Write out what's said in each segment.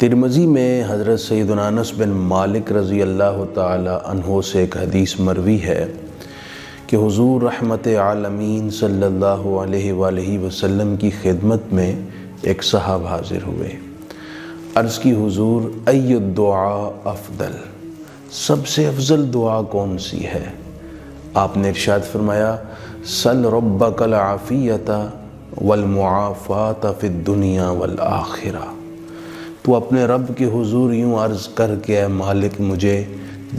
ترمذی میں حضرت سیدنا انس بن مالک رضی اللہ تعالی عنہ سے ایک حدیث مروی ہے کہ حضور رحمت عالمین صلی اللہ علیہ وآلہ وسلم کی خدمت میں ایک صاحب حاضر ہوئے۔ عرض کی حضور ای الدعاء افضل، سب سے افضل دعا کون سی ہے؟ آپ نے ارشاد فرمایا سل ربک العافیۃ والمعافات فی الدنیا والآخرہ، تو اپنے رب کے حضور یوں عرض کر کے اے مالک مجھے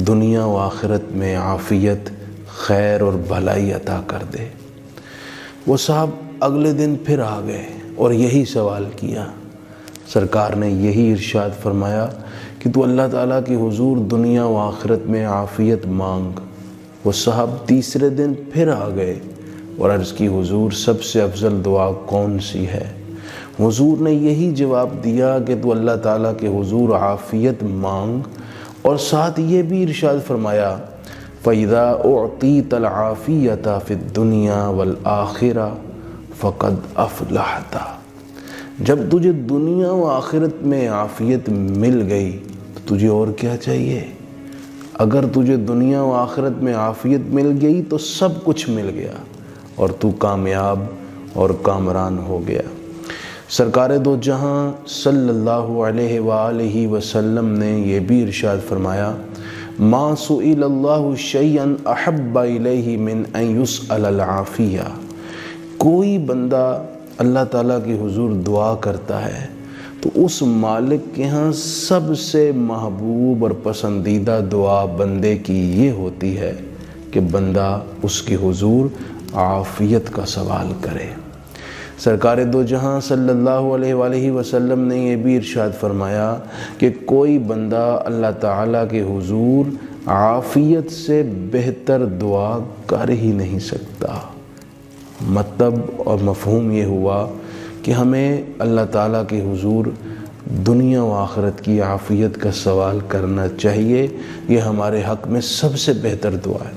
دنیا و آخرت میں عافیت، خیر اور بھلائی عطا کر دے۔ وہ صاحب اگلے دن پھر آ گئے اور یہی سوال کیا۔ سرکار نے یہی ارشاد فرمایا کہ تو اللہ تعالیٰ کے حضور دنیا و آخرت میں عافیت مانگ۔ وہ صاحب تیسرے دن پھر آ گئے اور عرض کی حضور سب سے افضل دعا کون سی ہے؟ حضور نے یہی جواب دیا کہ تو اللہ تعالیٰ کے حضور عافیت مانگ، اور ساتھ یہ بھی ارشاد فرمایا فَإِذَا أُعْطِيتَ الْعَافِيَّةَ فِي الدُّنْيَا وَالْآخِرَةِ فَقَدْ أَفْلَحْتَ، جب تجھے دنیا و آخرت میں عافیت مل گئی تو تجھے اور کیا چاہیے؟ اگر تجھے دنیا و آخرت میں عافیت مل گئی تو سب کچھ مل گیا اور تو کامیاب اور کامران ہو گیا۔ سرکار دو جہاں صلی اللہ علیہ وآلہ وسلم نے یہ بھی ارشاد فرمایا ما سئل اللہ شیئا احب الیہ من ان یسأل العافیہ، کوئی بندہ اللہ تعالیٰ کے حضور دعا کرتا ہے تو اس مالک کے ہاں سب سے محبوب اور پسندیدہ دعا بندے کی یہ ہوتی ہے کہ بندہ اس کے حضور عافیت کا سوال کرے۔ سرکار دو جہاں صلی اللہ علیہ وآلہ وسلم نے یہ بھی ارشاد فرمایا کہ کوئی بندہ اللہ تعالیٰ کے حضور عافیت سے بہتر دعا کر ہی نہیں سکتا۔ مطلب اور مفہوم یہ ہوا کہ ہمیں اللہ تعالیٰ کے حضور دنیا و آخرت کی عافیت کا سوال کرنا چاہیے، یہ ہمارے حق میں سب سے بہتر دعا ہے۔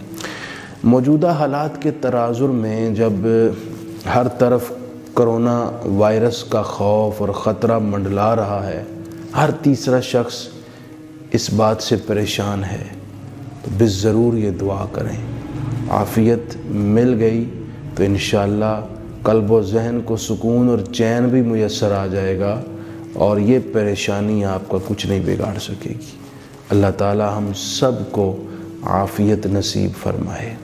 موجودہ حالات کے تناظر میں جب ہر طرف کرونا وائرس کا خوف اور خطرہ منڈلا رہا ہے، ہر تیسرا شخص اس بات سے پریشان ہے، تو بالضرور یہ دعا کریں۔ عافیت مل گئی تو انشاءاللہ قلب و ذہن کو سکون اور چین بھی میسر آ جائے گا، اور یہ پریشانی آپ کا کچھ نہیں بگاڑ سکے گی۔ اللہ تعالی ہم سب کو عافیت نصیب فرمائے۔